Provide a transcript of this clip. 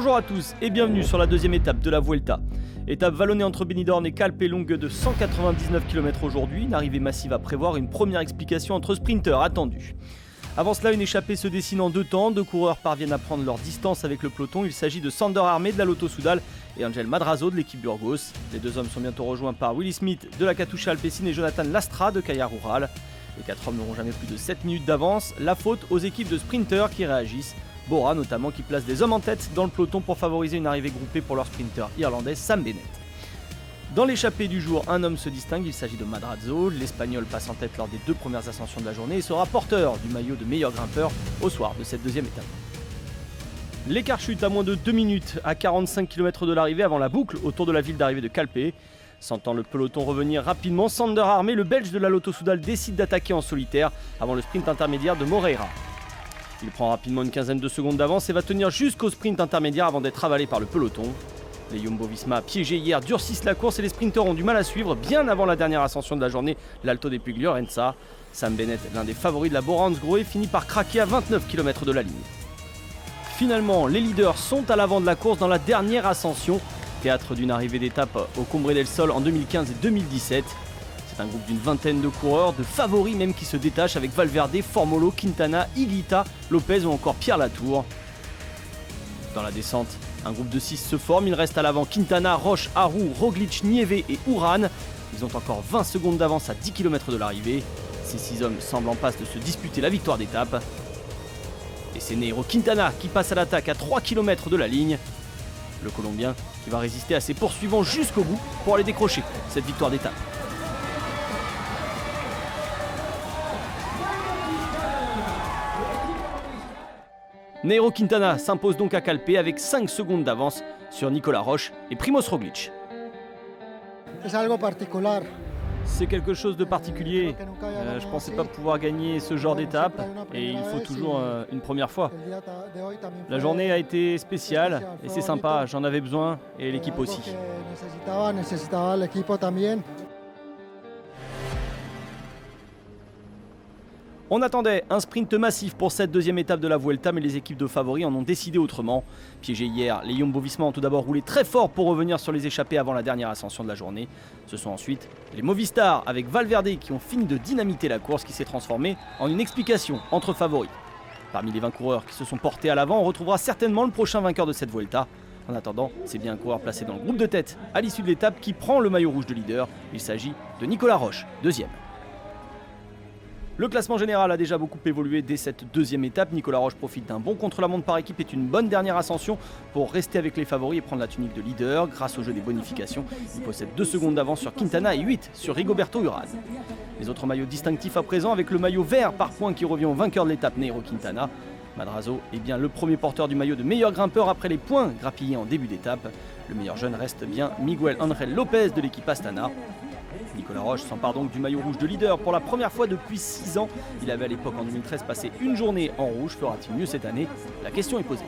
Bonjour à tous et bienvenue sur la deuxième étape de la Vuelta. Étape vallonnée entre Benidorm et Calpe, longue de 199 km aujourd'hui. Une arrivée massive à prévoir, une première explication entre sprinteurs attendue. Avant cela, une échappée se dessine en deux temps. Deux coureurs parviennent à prendre leur distance avec le peloton. Il s'agit de Sander Armé de la Lotto Soudal et Angel Madrazo de l'équipe Burgos. Les deux hommes sont bientôt rejoints par Willy Smith de la Katusha Alpecin et Jonathan Lastra de Caja Rural. Les quatre hommes n'auront jamais plus de 7 minutes d'avance. La faute aux équipes de sprinteurs qui réagissent. Bora notamment qui place des hommes en tête dans le peloton pour favoriser une arrivée groupée pour leur sprinter irlandais Sam Bennett. Dans l'échappée du jour, un homme se distingue, il s'agit de Madrazo. L'Espagnol passe en tête lors des deux premières ascensions de la journée et sera porteur du maillot de meilleur grimpeur au soir de cette deuxième étape. L'écart chute à moins de 2 minutes à 45 km de l'arrivée avant la boucle autour de la ville d'arrivée de Calpe. Sentant le peloton revenir rapidement, Sander Armé, le Belge de la Lotto Soudal, décide d'attaquer en solitaire avant le sprint intermédiaire de Moreira. Il prend rapidement une quinzaine de secondes d'avance et va tenir jusqu'au sprint intermédiaire avant d'être avalé par le peloton. Les Jumbo-Visma, piégés hier, durcissent la course et les sprinteurs ont du mal à suivre bien avant la dernière ascension de la journée, l'Alto des Puig Llorenza. Sam Bennett, l'un des favoris de la Bora-Hansgrohe, finit par craquer à 29 km de la ligne. Finalement, les leaders sont à l'avant de la course dans la dernière ascension, théâtre d'une arrivée d'étape au Cumbre del Sol en 2015 et 2017. C'est un groupe d'une vingtaine de coureurs, de favoris même qui se détachent avec Valverde, Formolo, Quintana, Higuita, Lopez ou encore Pierre Latour. Dans la descente, un groupe de 6 se forme, il reste à l'avant Quintana, Roche, Aru, Roglic, Nieve et Uran. Ils ont encore 20 secondes d'avance à 10 km de l'arrivée. Ces 6 hommes semblent en passe de se disputer la victoire d'étape. Et c'est Nairo Quintana qui passe à l'attaque à 3 km de la ligne. Le Colombien qui va résister à ses poursuivants jusqu'au bout pour aller décrocher cette victoire d'étape. Nairo Quintana s'impose donc à Calpe avec 5 secondes d'avance sur Nicolas Roche et Primoz Roglic. C'est quelque chose de particulier. Je ne pensais pas pouvoir gagner ce genre d'étape et il faut toujours une première fois. La journée a été spéciale et c'est sympa, j'en avais besoin et l'équipe aussi. On attendait un sprint massif pour cette deuxième étape de la Vuelta, mais les équipes de favoris en ont décidé autrement. Piégés hier, les Jumbo-Visma ont tout d'abord roulé très fort pour revenir sur les échappées avant la dernière ascension de la journée. Ce sont ensuite les Movistar avec Valverde qui ont fini de dynamiter la course qui s'est transformée en une explication entre favoris. Parmi les 20 coureurs qui se sont portés à l'avant, on retrouvera certainement le prochain vainqueur de cette Vuelta. En attendant, c'est bien un coureur placé dans le groupe de tête à l'issue de l'étape qui prend le maillot rouge de leader. Il s'agit de Nicolas Roche, deuxième. Le classement général a déjà beaucoup évolué dès cette deuxième étape. Nicolas Roche profite d'un bon contre-la-montre par équipe et une bonne dernière ascension pour rester avec les favoris et prendre la tunique de leader. Grâce au jeu des bonifications, il possède 2 secondes d'avance sur Quintana et 8 sur Rigoberto Urán. Les autres maillots distinctifs à présent avec le maillot vert par points qui revient au vainqueur de l'étape, Nairo Quintana. Madrazo est bien le premier porteur du maillot de meilleur grimpeur après les points grappillés en début d'étape. Le meilleur jeune reste bien Miguel Ángel López de l'équipe Astana. Nicolas Roche s'empare donc du maillot rouge de leader pour la première fois depuis 6 ans. Il avait à l'époque en 2013 passé une journée en rouge. Fera-t-il mieux cette année? La question est posée.